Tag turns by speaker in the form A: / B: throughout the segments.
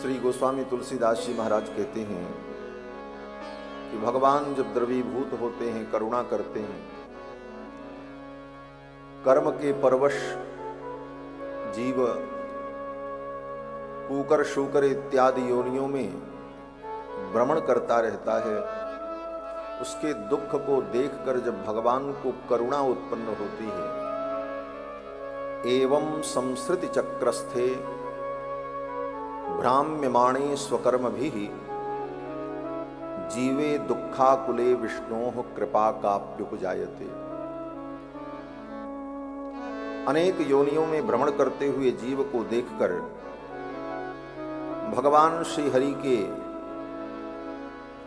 A: श्री गोस्वामी तुलसीदास जी महाराज कहते हैं कि भगवान जब द्रवीभूत होते हैं, करुणा करते हैं, कर्म के परवश जीव कूकर शूकर इत्यादि योनियों में भ्रमण करता रहता है। उसके दुख को देखकर जब भगवान को करुणा उत्पन्न होती है, एवं संसृति चक्रस्थे भ्राम्यमाणे स्वकर्म भी जीवे दुखाकुले विष्णोः कृपा काप्युपजायते। अनेक योनियों में भ्रमण करते हुए जीव को देखकर भगवान श्री हरि के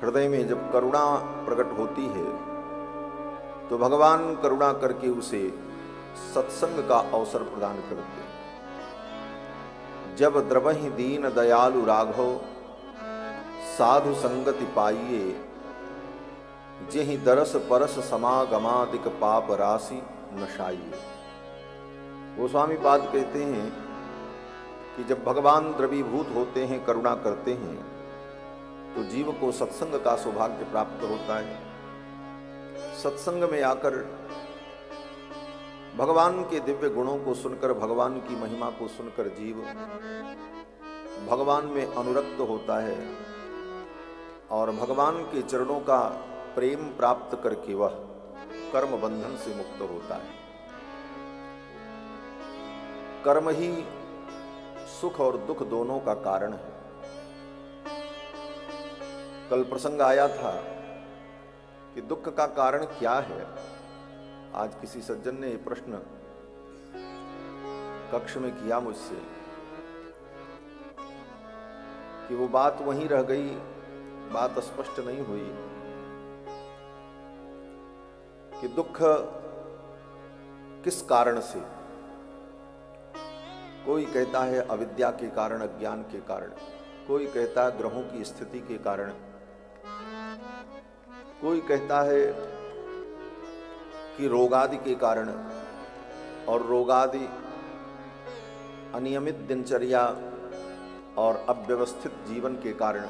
A: हृदय में जब करुणा प्रकट होती है तो भगवान करुणा करके उसे सत्संग का अवसर प्रदान करते हैं। जब द्रवहि दीन दयालु राघव साधु संगति पाइये, जेहि दरस परस समागमादिक पाप राशि नशाइये। गोस्वामी पाद कहते हैं कि जब भगवान द्रवीभूत होते हैं, करुणा करते हैं, तो जीव को सत्संग का सौभाग्य प्राप्त होता है। सत्संग में आकर भगवान के दिव्य गुणों को सुनकर, भगवान की महिमा को सुनकर जीव भगवान में अनुरक्त होता है और भगवान के चरणों का प्रेम प्राप्त करके वह कर्म बंधन से मुक्त होता है। कर्म ही सुख और दुख दोनों का कारण है। कल प्रसंग आया था कि दुख का कारण क्या है। आज किसी सज्जन ने ये प्रश्न कक्ष में किया मुझसे कि वो बात वहीं रह गई, बात स्पष्ट नहीं हुई कि दुख किस कारण से। कोई कहता है अविद्या के कारण, अज्ञान के कारण, कोई कहता है ग्रहों की स्थिति के कारण, कोई कहता है कि रोगादि के कारण, और रोगादि अनियमित दिनचर्या और अव्यवस्थित जीवन के कारण।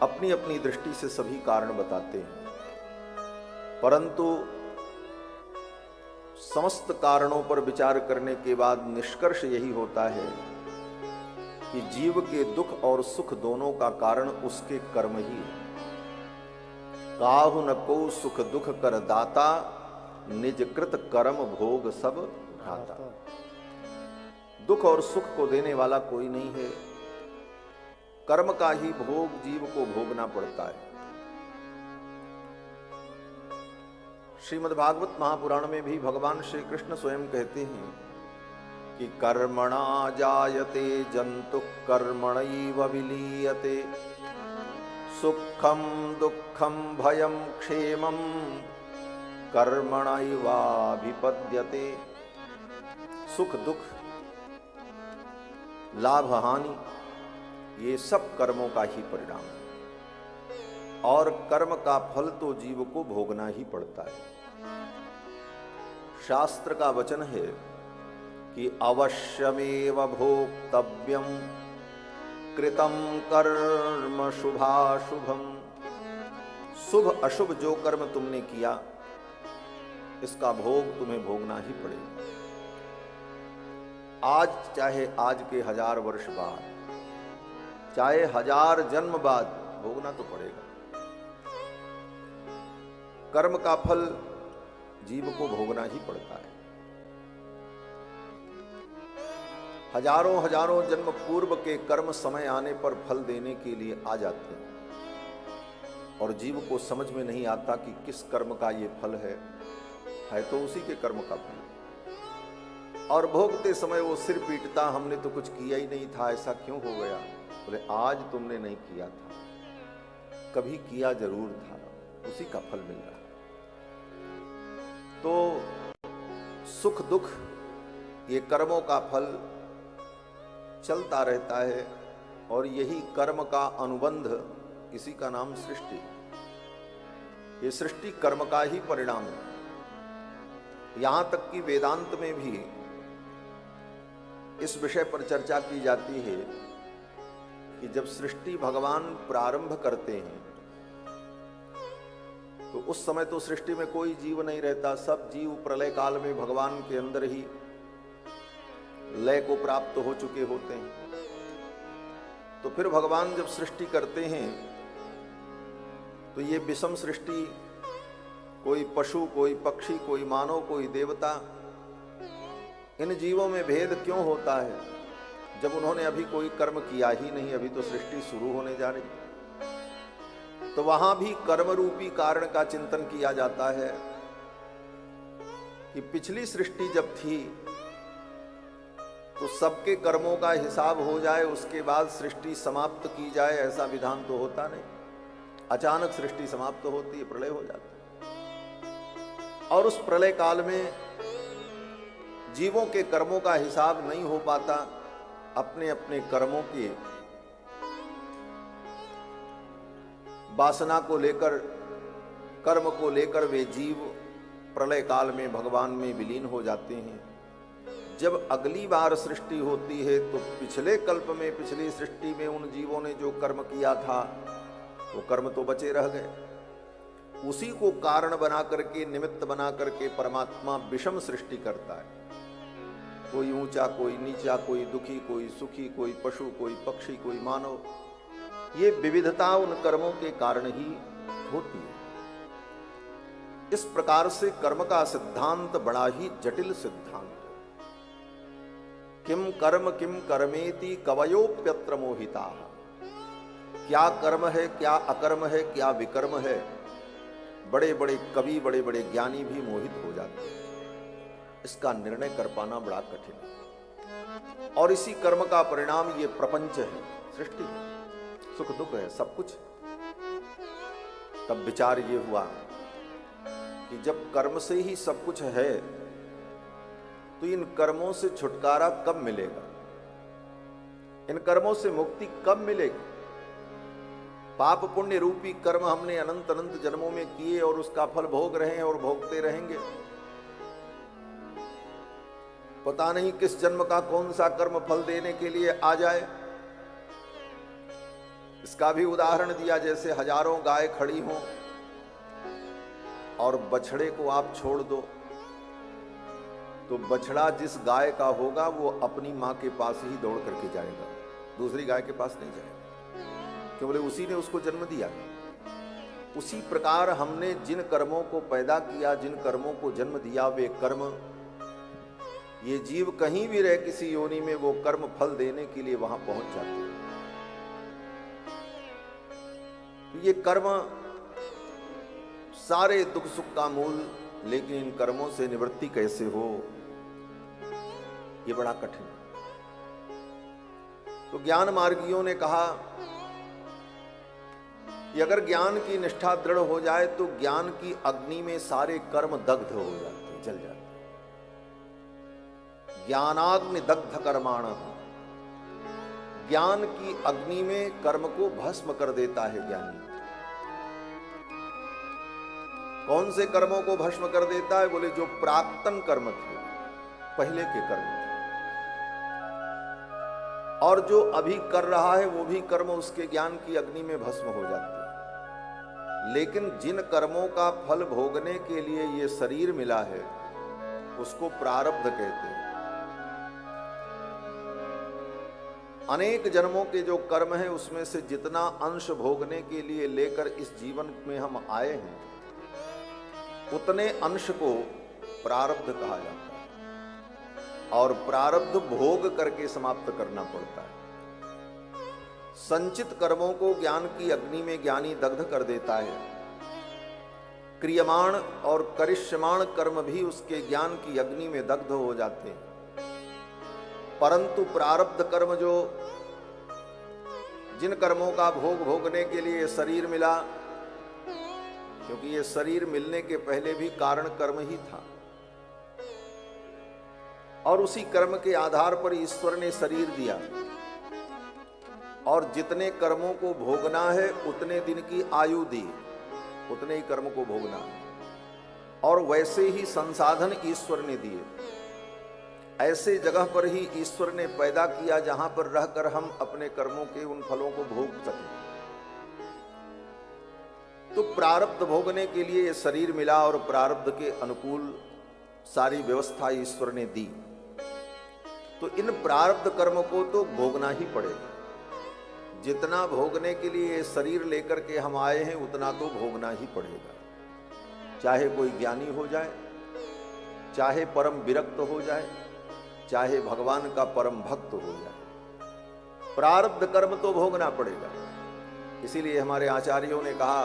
A: अपनी अपनी दृष्टि से सभी कारण बताते हैं, परंतु समस्त कारणों पर विचार करने के बाद निष्कर्ष यही होता है कि जीव के दुख और सुख दोनों का कारण उसके कर्म ही है। काहु न को सुख दुख कर दाता, निज कृत कर्म भोग सब भ्राता। दुख और सुख को देने वाला कोई नहीं है, कर्म का ही भोग जीव को भोगना पड़ता है। श्रीमद्भागवत महापुराण में भी भगवान श्री कृष्ण स्वयं कहते हैं कि कर्मणा जायते जंतु कर्मणैव विलीयते, सुखम दुखम भयम क्षेमम कर्मणैवाभिपद्यते। सुख दुख, लाभ हानि, ये सब कर्मों का ही परिणाम है और कर्म का फल तो जीव को भोगना ही पड़ता है। शास्त्र का वचन है कि अवश्यमेव भोक्तव्यम कृतम कर्म शुभाशुभम। शुभ अशुभ जो कर्म तुमने किया, इसका भोग तुम्हें भोगना ही पड़ेगा। आज चाहे आज के 1000 वर्ष बाद, चाहे 1000 जन्म बाद, भोगना तो पड़ेगा। कर्म का फल जीव को भोगना ही पड़ता है। हजारों हजारों जन्म पूर्व के कर्म समय आने पर फल देने के लिए आ जाते हैं और जीव को समझ में नहीं आता कि किस कर्म का ये फल है तो उसी के कर्म का फल। और भोगते समय वो सिर पीटता, हमने तो कुछ किया ही नहीं था, ऐसा क्यों हो गया। बोले आज तुमने नहीं किया था, कभी किया जरूर था, उसी का फल मिल रहा। तो सुख दुख ये कर्मों का फल चलता रहता है और यही कर्म का अनुबंध, इसी का नाम सृष्टि। ये सृष्टि कर्म का ही परिणाम है। यहां तक कि वेदांत में भी इस विषय पर चर्चा की जाती है कि जब सृष्टि भगवान प्रारंभ करते हैं तो उस समय तो सृष्टि में कोई जीव नहीं रहता, सब जीव प्रलय काल में भगवान के अंदर ही लय को प्राप्त हो चुके होते हैं। तो फिर भगवान जब सृष्टि करते हैं तो ये विषम सृष्टि, कोई पशु, कोई पक्षी, कोई मानव, कोई देवता, इन जीवों में भेद क्यों होता है जब उन्होंने अभी कोई कर्म किया ही नहीं, अभी तो सृष्टि शुरू होने जा रही। तो वहां भी कर्म रूपी कारण का चिंतन किया जाता है कि पिछली सृष्टि जब थी तो सबके कर्मों का हिसाब हो जाए, उसके बाद सृष्टि समाप्त की जाए, ऐसा विधान तो होता नहीं। अचानक सृष्टि समाप्त होती है, प्रलय हो जाता है। और उस प्रलय काल में जीवों के कर्मों का हिसाब नहीं हो पाता, अपने अपने कर्मों की वासना को लेकर, कर्म को लेकर वे जीव प्रलय काल में भगवान में विलीन हो जाते हैं। जब अगली बार सृष्टि होती है तो पिछले कल्प में, पिछली सृष्टि में उन जीवों ने जो कर्म किया था वो कर्म तो बचे रह गए। उसी को कारण बना करके, निमित्त बना करके परमात्मा विषम सृष्टि करता है। कोई ऊंचा, कोई नीचा, कोई दुखी, कोई सुखी, कोई पशु, कोई पक्षी, कोई मानव। ये विविधता उन कर्मों के कारण ही होती है। इस प्रकार से कर्म का सिद्धांत बड़ा ही जटिल सिद्धांत है। किम कर्म किम कर्मेति कवयोप्यत्र मोहिता। क्या कर्म है, क्या अकर्म है, क्या विकर्म है, बड़े बड़े कवि, बड़े बड़े ज्ञानी भी मोहित हो जाते हैं। इसका निर्णय कर पाना बड़ा कठिन है। और इसी कर्म का परिणाम ये प्रपंच है, सृष्टि है, सुख दुख है, सब कुछ। तब विचार ये हुआ कि जब कर्म से ही सब कुछ है तो इन कर्मों से छुटकारा कब मिलेगा, इन कर्मों से मुक्ति कब मिलेगी। पाप पुण्य रूपी कर्म हमने अनंत अनंत जन्मों में किए और उसका फल भोग रहे हैं और भोगते रहेंगे। पता नहीं किस जन्म का कौन सा कर्म फल देने के लिए आ जाए। इसका भी उदाहरण दिया, जैसे हजारों गाय खड़ी हों और बछड़े को आप छोड़ दो तो बछड़ा जिस गाय का होगा वो अपनी मां के पास ही दौड़ करके जाएगा, दूसरी गाय के पास नहीं जाएगा, क्यों बोले उसी ने उसको जन्म दिया। उसी प्रकार हमने जिन कर्मों को पैदा किया, जिन कर्मों को जन्म दिया, वे कर्म, ये जीव कहीं भी रहे किसी योनि में, वो कर्म फल देने के लिए वहां पहुंच जाते हैं। ये कर्म सारे दुख सुख का मूल, लेकिन इन कर्मों से निवृत्ति कैसे हो, ये बड़ा कठिन है। तो ज्ञान मार्गियों ने कहा कि अगर ज्ञान की निष्ठा दृढ़ हो जाए तो ज्ञान की अग्नि में सारे कर्म दग्ध हो जाते हैं, जल जाते हैं। ज्ञानाग्नि दग्ध कर्माण, ज्ञान की अग्नि में कर्म को भस्म कर देता है ज्ञानी। कौन से कर्मों को भस्म कर देता है, बोले जो प्राक्तन कर्म थे, पहले के कर्म थे, और जो अभी कर रहा है वो भी कर्म उसके ज्ञान की अग्नि में भस्म हो जाते हैं। लेकिन जिन कर्मों का फल भोगने के लिए ये शरीर मिला है उसको प्रारब्ध कहते हैं। अनेक जन्मों के जो कर्म है उसमें से जितना अंश भोगने के लिए लेकर इस जीवन में हम आए हैं, उतने अंश को प्रारब्ध कहा जाता है। और प्रारब्ध भोग करके समाप्त करना पड़ता है। संचित कर्मों को ज्ञान की अग्नि में ज्ञानी दग्ध कर देता है। क्रियमाण और करिष्यमाण कर्म भी उसके ज्ञान की अग्नि में दग्ध हो जाते हैं। परंतु प्रारब्ध कर्म, जो जिन कर्मों का भोग भोगने के लिए शरीर मिला, क्योंकि ये शरीर मिलने के पहले भी कारण कर्म ही था, और उसी कर्म के आधार पर ईश्वर ने शरीर दिया, और जितने कर्मों को भोगना है उतने दिन की आयु दी, उतने ही कर्म को भोगना है, और वैसे ही संसाधन ईश्वर ने दिए। ऐसे जगह पर ही ईश्वर ने पैदा किया जहां पर रहकर हम अपने कर्मों के उन फलों को भोग सकें। तो प्रारब्ध भोगने के लिए ये शरीर मिला और प्रारब्ध के अनुकूल सारी व्यवस्था ईश्वर ने दी, तो इन प्रारब्ध कर्म को तो भोगना ही पड़ेगा। जितना भोगने के लिए ये शरीर लेकर के हम आए हैं उतना तो भोगना ही पड़ेगा, चाहे कोई ज्ञानी हो जाए, चाहे परम विरक्त हो जाए, चाहे भगवान का परम भक्त हो जाए, प्रारब्ध कर्म तो भोगना पड़ेगा। इसीलिए हमारे आचार्यों ने कहा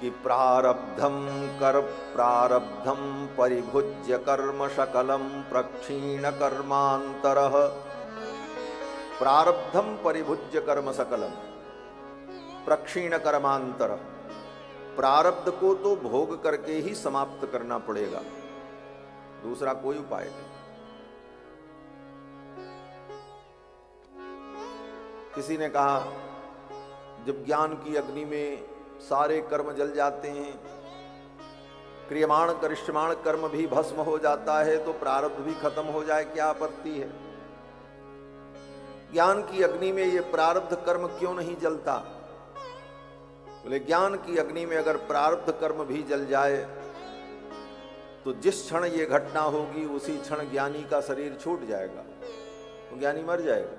A: कि प्रारब्धम कर प्रारब्धम परिभुज्य कर्म शकलम प्रक्षीण कर्मांतरः। प्रारब्धम परिभुज्य कर्म सकलम प्रक्षीण कर्मांतरः। प्रारब्ध को तो भोग करके ही समाप्त करना पड़ेगा, दूसरा कोई उपाय नहीं। किसी ने कहा जब ज्ञान की अग्नि में सारे कर्म जल जाते हैं, क्रियमाण करिष्यमाण कर्म भी भस्म हो जाता है, तो प्रारब्ध भी खत्म हो जाए, क्या आपत्ति है? ज्ञान की अग्नि में ये प्रारब्ध कर्म क्यों नहीं जलता? बोले ज्ञान की अग्नि में अगर प्रारब्ध कर्म भी जल जाए तो जिस क्षण ये घटना होगी उसी क्षण ज्ञानी का शरीर छूट जाएगा, तो ज्ञानी मर जाएगा।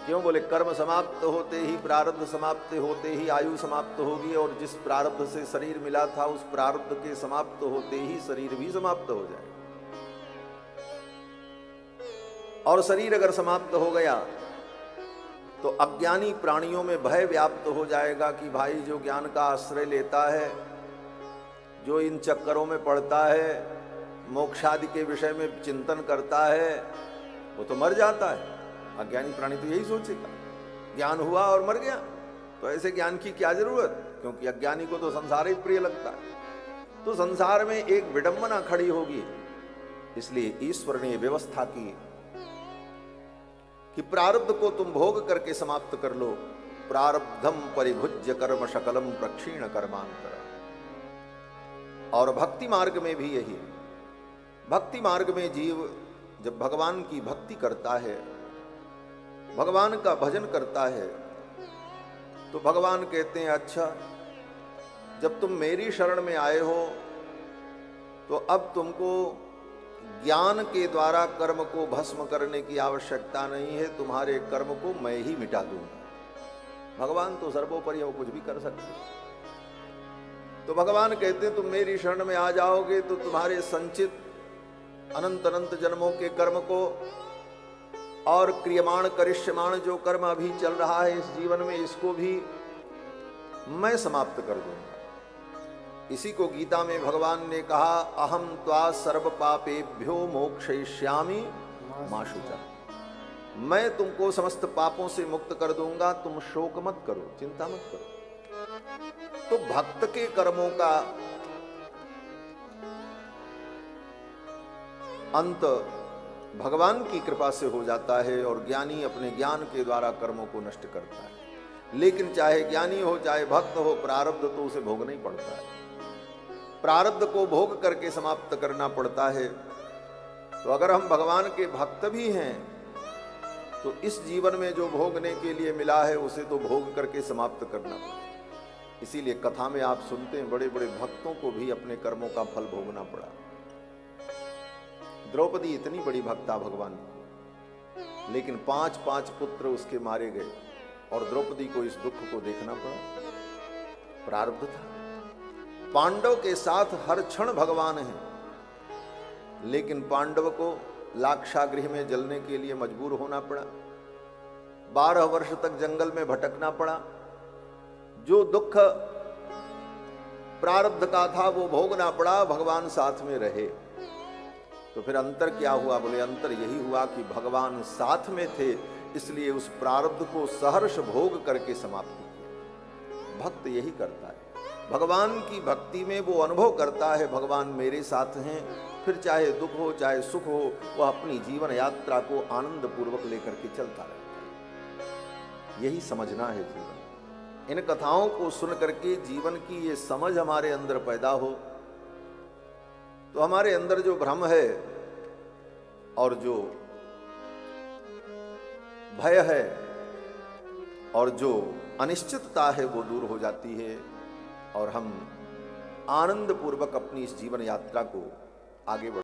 A: क्यों? बोले कर्म समाप्त होते ही, प्रारब्ध समाप्त होते ही आयु समाप्त होगी, और जिस प्रारब्ध से शरीर मिला था उस प्रारब्ध के समाप्त होते ही शरीर भी समाप्त हो जाएगा। और शरीर अगर समाप्त हो गया तो अज्ञानी प्राणियों में भय व्याप्त हो जाएगा कि भाई जो ज्ञान का आश्रय लेता है, जो इन चक्करों में पड़ता है, मोक्षादि के विषय में चिंतन करता है, वो तो मर जाता है। अज्ञानी प्राणी तो यही सोचेगा, ज्ञान हुआ और मर गया, तो ऐसे ज्ञान की क्या जरूरत? क्योंकि अज्ञानी को तो संसार ही प्रिय लगता है। तो संसार में एक विडंबना खड़ी होगी। इसलिए ईश्वर ने व्यवस्था की कि प्रारब्ध को तुम भोग करके समाप्त कर लो। प्रारब्धम परिभुज्य कर्म शकलम प्रक्षीण कर्मांतर। और भक्ति मार्ग में भी यही है। भक्ति मार्ग में जीव जब भगवान की भक्ति करता है, भगवान का भजन करता है, तो भगवान कहते हैं अच्छा जब तुम मेरी शरण में आए हो तो अब तुमको ज्ञान के द्वारा कर्म को भस्म करने की आवश्यकता नहीं है, तुम्हारे कर्म को मैं ही मिटा दूंगा। भगवान तो सर्वोपरि वो कुछ भी कर सकते। तो भगवान कहते हैं तुम मेरी शरण में आ जाओगे तो तुम्हारे संचित अनंत अनंत जन्मों के कर्म को और क्रियमाण करिष्यमाण जो कर्म अभी चल रहा है इस जीवन में, इसको भी मैं समाप्त कर दूंगा। इसी को गीता में भगवान ने कहा अहम त्वा सर्व पापेभ्यो मोक्षयिष्यामि मा शुचा। मैं तुमको समस्त पापों से मुक्त कर दूंगा, तुम शोक मत करो, चिंता मत करो। तो भक्त के कर्मों का अंत भगवान की कृपा से हो जाता है और ज्ञानी अपने ज्ञान के द्वारा कर्मों को नष्ट करता है। लेकिन चाहे ज्ञानी हो चाहे भक्त हो, प्रारब्ध तो उसे भोगना ही पड़ता है। प्रारब्ध को भोग करके समाप्त करना पड़ता है। तो अगर हम भगवान के भक्त भी हैं तो इस जीवन में जो भोगने के लिए मिला है उसे तो भोग करके समाप्त करना पड़ता। इसीलिए कथा में आप सुनते हैं बड़े बड़े भक्तों को भी अपने कर्मों का फल भोगना पड़ा। द्रौपदी इतनी बड़ी भक्ता भगवान की, लेकिन 5 पुत्र उसके मारे गए और द्रौपदी को इस दुख को देखना पड़ा। प्रारब्ध था। पांडव के साथ हर क्षण भगवान है, लेकिन पांडव को लाक्षागृह में जलने के लिए मजबूर होना पड़ा। 12 वर्ष तक जंगल में भटकना पड़ा। जो दुख प्रारब्ध का था वो भोगना पड़ा, भगवान साथ में रहे। तो फिर अंतर क्या हुआ? बोले अंतर यही हुआ कि भगवान साथ में थे, इसलिए उस प्रारब्ध को सहर्ष भोग करके समाप्त किया। भक्त यही करता है। भगवान की भक्ति में वो अनुभव करता है भगवान मेरे साथ हैं, फिर चाहे दुख हो चाहे सुख हो, वह अपनी जीवन यात्रा को आनंद पूर्वक लेकर के चलता रहता है। यही समझना है जीवन। इन कथाओं को सुन करके जीवन की ये समझ हमारे अंदर पैदा हो तो हमारे अंदर जो भ्रम है और जो भय है और जो अनिश्चितता है वो दूर हो जाती है और हम आनंद पूर्वक अपनी इस जीवन यात्रा को आगे बढ़